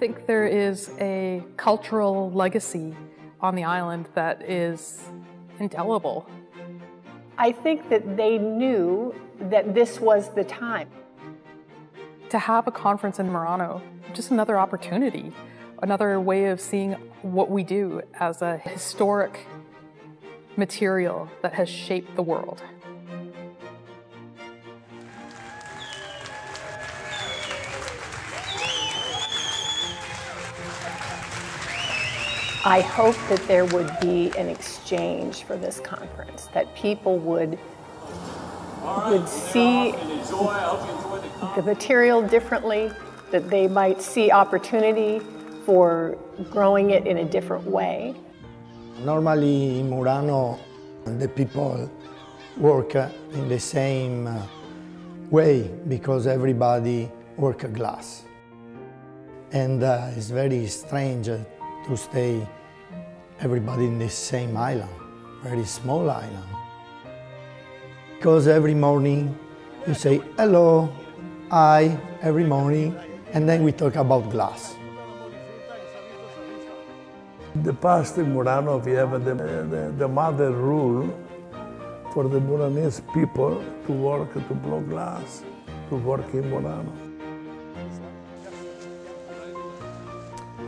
think there is a cultural legacy on the island that is indelible. I think that they knew that this was the time. To have a conference in Murano, just another opportunity, another way of seeing what we do as a historic material that has shaped the world. I hope that there would be an exchange for this conference, that people would see the material differently, that they might see opportunity for growing it in a different way. Normally in Murano, the people work in the same way because everybody works glass. And it's very strange to stay everybody in the same island, very small island. Because every morning you say hello, hi, every morning, and then we talk about glass. In the past in Murano, we have the mother rule for the Muranese people to work, to blow glass, to work in Murano.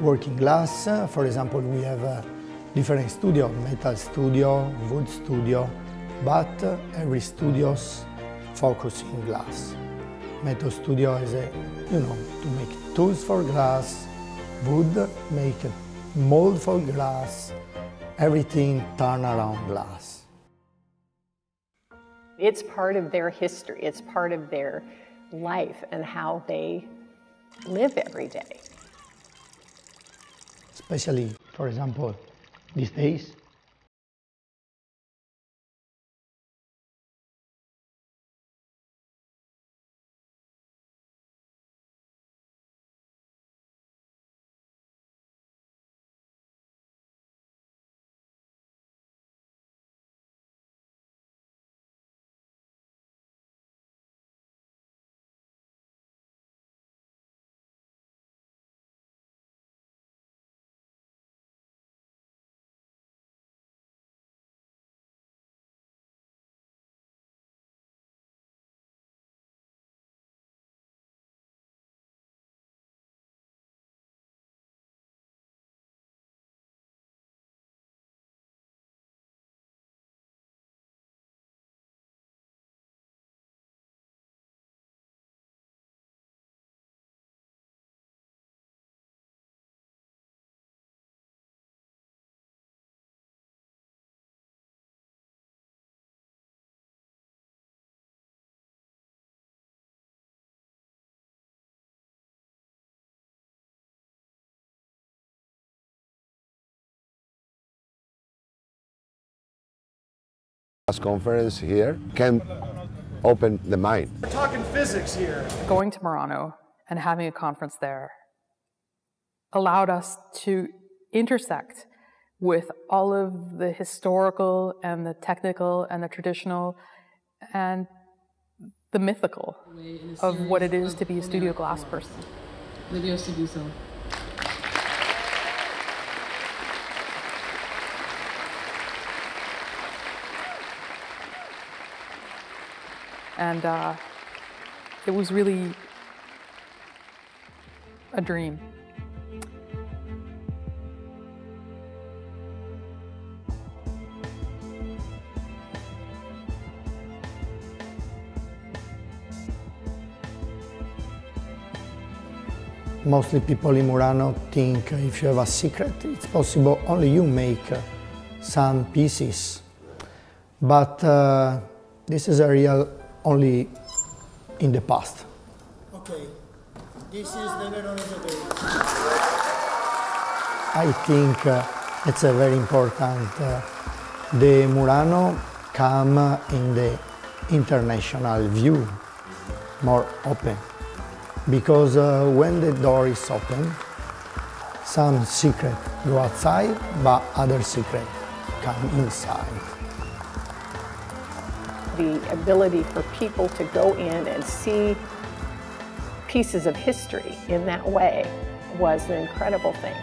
Working glass, for example, we have a different studio, metal studio, wood studio, but every studio's focus in glass. Metal studio is to make tools for glass, wood, make a mold for glass, everything turn around glass. It's part of their history, it's part of their life and how they live every day. Especially, for example, these days. This conference here can open the mind. We're talking physics here. Going to Murano and having a conference there allowed us to intersect with all of the historical and the technical and the traditional and the mythical of what it is to be a studio glass person. Videos to do so. And it was really a dream. Mostly people in Murano think if you have a secret, it's possible only you make some pieces. But this is a real only in the past. Okay, this is the Veronese day. I think it's a very important. The Murano come in the international view, more open. Because when the door is open, some secret go outside, but other secret come inside. The ability for people to go in and see pieces of history in that way was an incredible thing.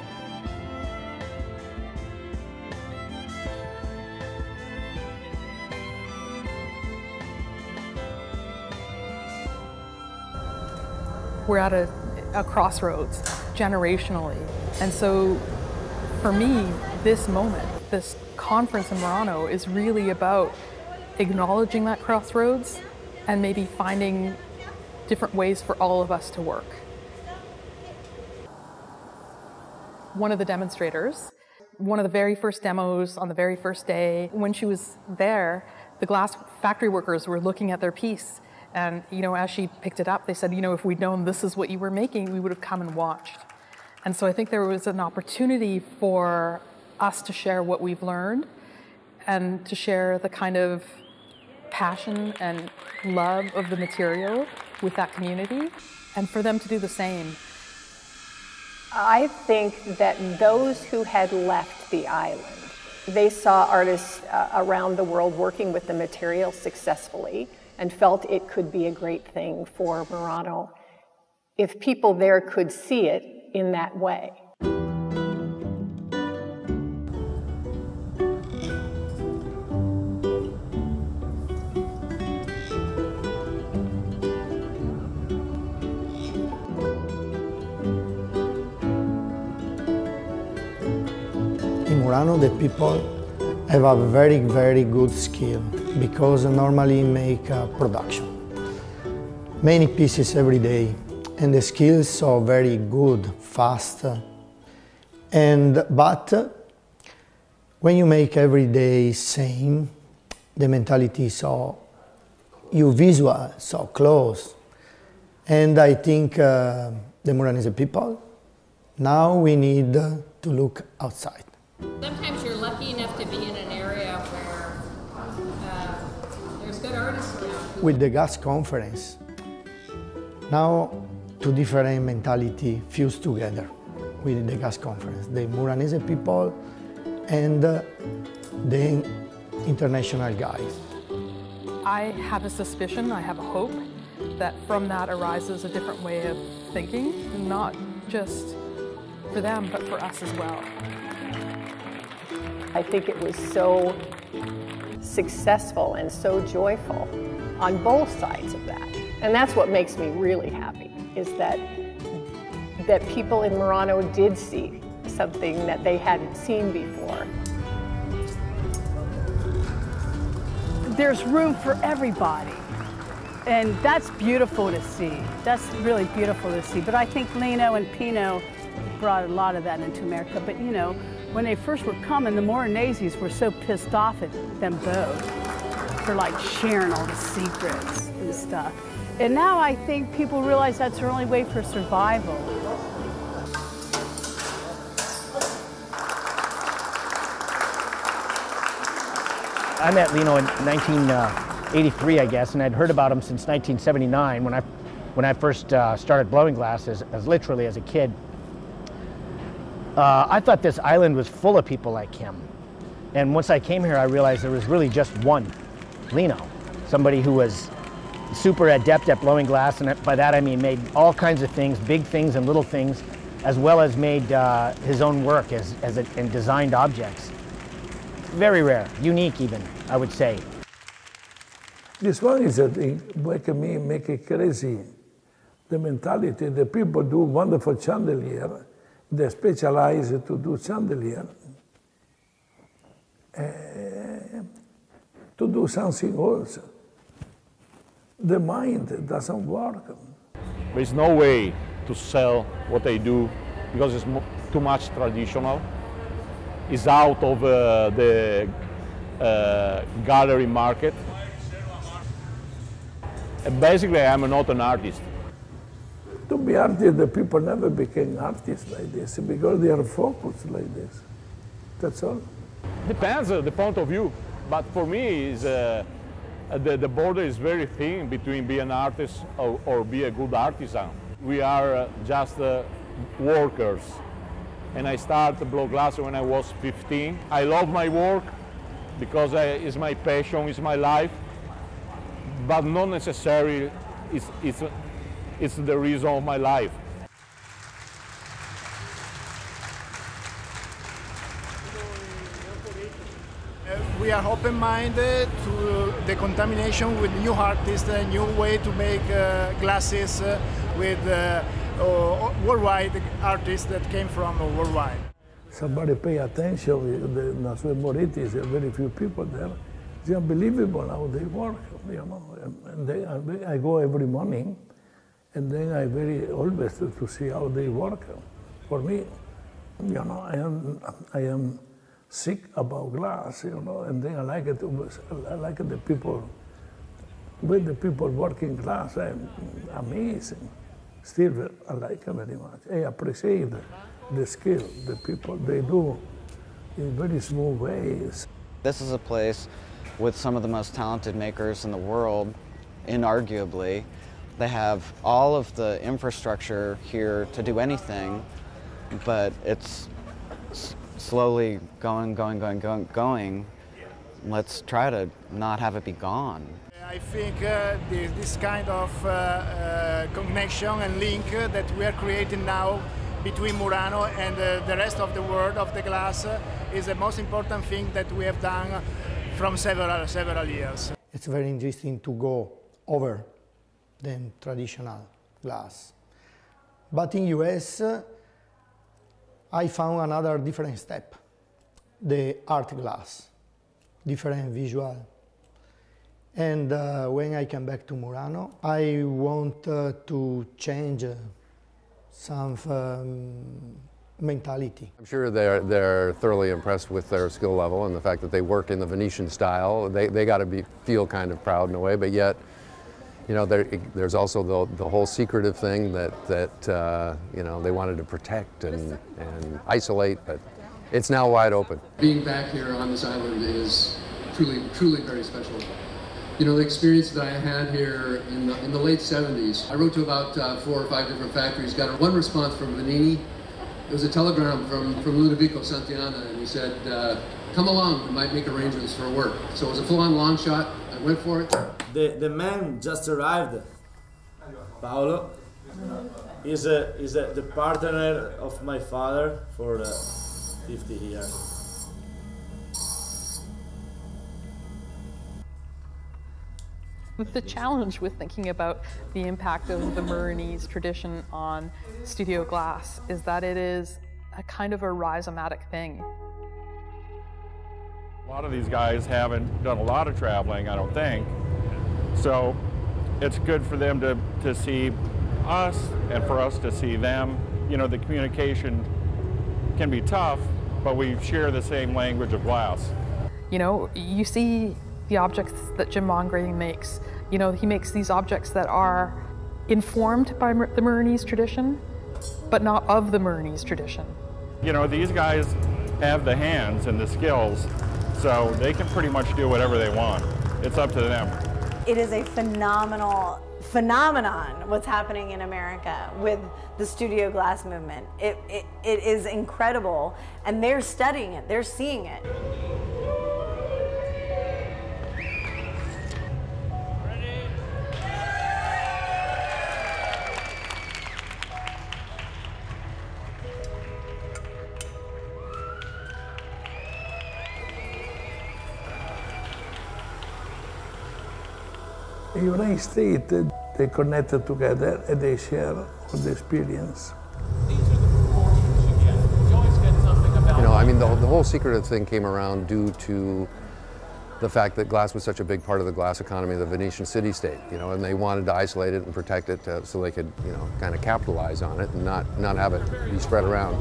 We're at a crossroads generationally. And so for me, this moment, this conference in Murano is really about acknowledging that crossroads and maybe finding different ways for all of us to work. One of the demonstrators, one of the very first demos on the very first day, when she was there, the glass factory workers were looking at their piece. And, as she picked it up, they said, if we'd known this is what you were making, we would have come and watched. And so I think there was an opportunity for us to share what we've learned and to share the kind of passion and love of the material with that community, and for them to do the same. I think that those who had left the island, they saw artists around the world working with the material successfully, and felt it could be a great thing for Murano if people there could see it in that way. In Murano, the people have a very, very good skill because normally make a production. Many pieces every day, and the skills are very good, fast. But when you make every day same, the mentality is so visual, so close. And I think the Muranese people, now we need to look outside. Sometimes you're lucky enough to be in an area where there's good artists around. With the gas conference, now two different mentality fused together with the gas conference. The Muranese people and the international guys. I have a suspicion, I have a hope that from that arises a different way of thinking, not just for them, but for us as well. I think it was so successful and so joyful on both sides of that. And that's what makes me really happy, is that people in Murano did see something that they hadn't seen before. There's room for everybody, and that's beautiful to see. That's really beautiful to see. But I think Lino and Pino brought a lot of that into America. But when they first were coming, the Moraneses were so pissed off at them both for like sharing all the secrets and stuff. And now I think people realize that's their only way for survival. I met Lino in 1983, I guess, and I'd heard about him since 1979 when I first started blowing glass as literally as a kid. I thought this island was full of people like him. And once I came here, I realized there was really just one, Lino, somebody who was super adept at blowing glass, and by that I mean made all kinds of things, big things and little things, as well as made his own work and designed objects. Very rare, unique even, I would say. This one is a thing, make it crazy. The mentality, the people do wonderful chandelier. They specialize to do chandelier. To do something else. The mind doesn't work. There's no way to sell what I do because it's too much traditional. It's out of the gallery market. And basically, I'm not an artist. To be artist, the people never became artists like this because they are focused like this. That's all. Depends on the point of view, but for me, is the border is very thin between being an artist or be a good artisan. We are just workers, and I started to blow glass when I was 15. I love my work because it's my passion, it's my life, but not necessarily it's the reason of my life. are open-minded to the contamination with new artists, a new way to make glasses with worldwide artists that came from worldwide. Somebody pay attention. That's why Moriti is very few people there. It's unbelievable how they work, you know. And I go every morning, and then I very always to see how they work. For me, you know, I am sick about glass, you know, and then I like it. I like the people. With the people working glass, I'm amazing. Still, I like it very much. I appreciate the skill, the people, they do in very small ways. This is a place with some of the most talented makers in the world, inarguably. They have all of the infrastructure here to do anything, but it's slowly going. Let's try to not have it be gone. I think this kind of connection and link that we are creating now between Murano and the rest of the world of the glass is the most important thing that we have done from several years. It's very interesting to go over than traditional glass. But in US, I found another different step, the art glass, different visual. And when I came back to Murano, I want to change some mentality. I'm sure they're thoroughly impressed with their skill level and the fact that they work in the Venetian style. They got to feel kind of proud in a way, but yet, you know, there's also the whole secretive thing that you know, they wanted to protect and isolate, but it's now wide open. Being back here on this island is truly very special. You know, the experience that I had here in the late 70s, I wrote to about 4 or 5 different factories, got one response from Venice. It was a telegram from Ludovico Santiana, and he said, come along, we might make arrangements for work. So it was a full-on long shot. I went for it. The man just arrived, Paolo, is the partner of my father for 50 years. The challenge with thinking about the impact of the Muranese tradition on studio glass is that it is a kind of a rhizomatic thing. A lot of these guys haven't done a lot of traveling, I don't think. So it's good for them to see us and for us to see them. You know, the communication can be tough, but we share the same language of glass. You know, you see the objects that Jim Mongrain makes. You know, he makes these objects that are informed by the Muranese tradition, but not of the Muranese tradition. You know, these guys have the hands and the skills, so they can pretty much do whatever they want. It's up to them. It is a phenomenon what's happening in America with the studio glass movement. It is incredible, and they're studying it, they're seeing it. In the United States, they connected together and they share the experience. You know, I mean, the whole secretive thing came around due to the fact that glass was such a big part of the glass economy of the Venetian city-state, you know, and they wanted to isolate it and protect it so they could, you know, kind of capitalize on it and not have it be spread around.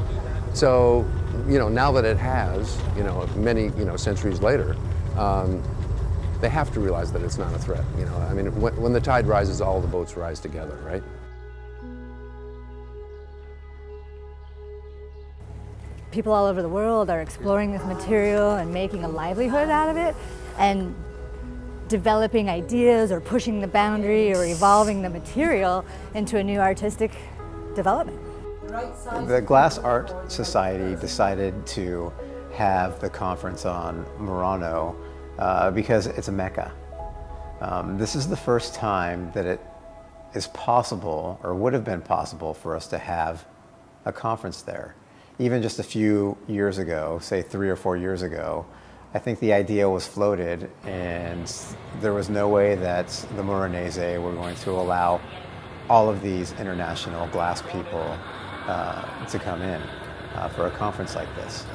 So, you know, now that it has, you know, many, you know, centuries later, they have to realize that it's not a threat. You know, I mean, when the tide rises, all the boats rise together, right? People all over the world are exploring this material and making a livelihood out of it and developing ideas or pushing the boundary or evolving the material into a new artistic development. The Glass Art Society decided to have the conference on Murano because it's a mecca. This is the first time that it is possible, or would have been possible, for us to have a conference there. Even just a few years ago, say 3 or 4 years ago, I think the idea was floated, and there was no way that the Muranese were going to allow all of these international glass people to come in for a conference like this.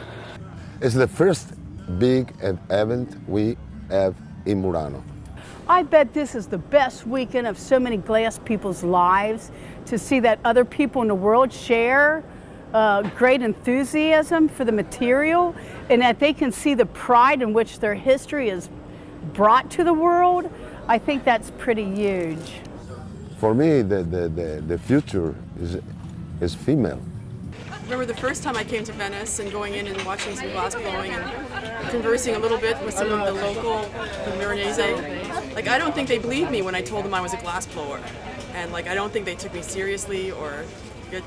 It's the first big event we have in Murano. I bet this is the best weekend of so many glass people's lives, to see that other people in the world share great enthusiasm for the material, and that they can see the pride in which their history is brought to the world. I think that's pretty huge. For me, the future is female. I remember the first time I came to Venice and going in and watching some glass blowing and conversing a little bit with some of the local Muranese. Like, I don't think they believed me when I told them I was a glass blower. And like, I don't think they took me seriously, or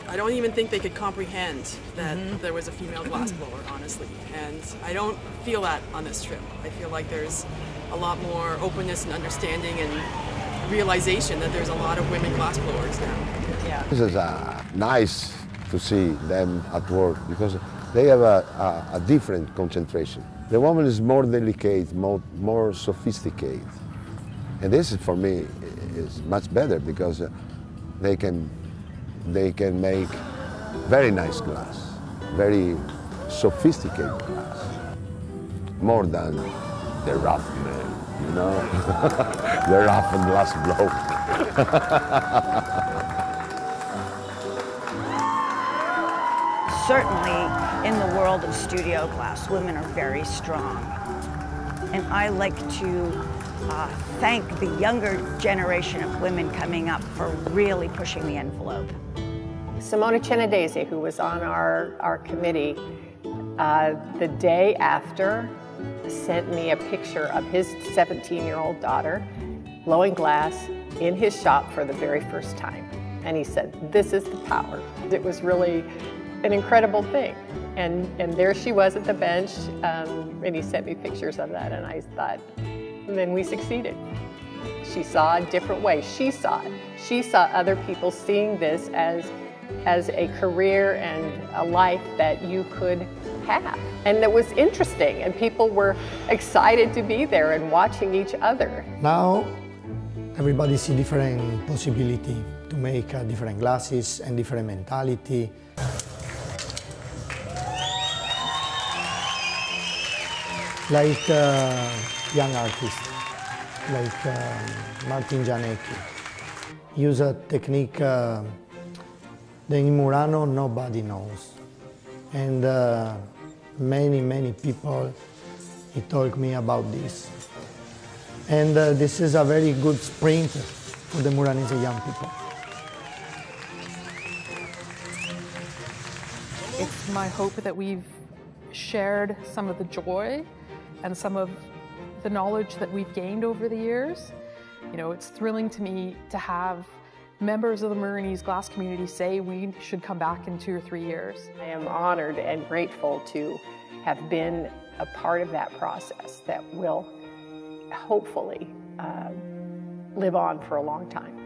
I don't even think they could comprehend that there was a female glass blower, honestly. And I don't feel that on this trip. I feel like there's a lot more openness and understanding and realization that there's a lot of women glass blowers now. Yeah. This is nice to see them at work, because they have a different concentration. The woman is more delicate, more sophisticated. And this, for me, is much better, because they can make very nice glass, very sophisticated glass, more than the rough man, you know, the rough glass blow. Certainly, in the world of studio glass, women are very strong. And I like to thank the younger generation of women coming up for really pushing the envelope. Simona Attendees, who was on our committee, the day after sent me a picture of his 17-year-old daughter blowing glass in his shop for the very first time. And he said, "This is the power." It was really an incredible thing. And there she was at the bench, and he sent me pictures of that, and I thought, then we succeeded. She saw a different way. She saw it. She saw other people seeing this as a career and a life that you could have. And it was interesting, and people were excited to be there and watching each other. Now, everybody sees different possibility to make different glasses and different mentality. Like young artists, like Martin Janicki, use a technique that in Murano nobody knows. And many people told me about this. And this is a very good sprint for the Muranese young people. It's my hope that we've shared some of the joy and some of the knowledge that we've gained over the years. You know, it's thrilling to me to have members of the Muranese glass community say we should come back in 2 or 3 years. I am honored and grateful to have been a part of that process that will hopefully live on for a long time.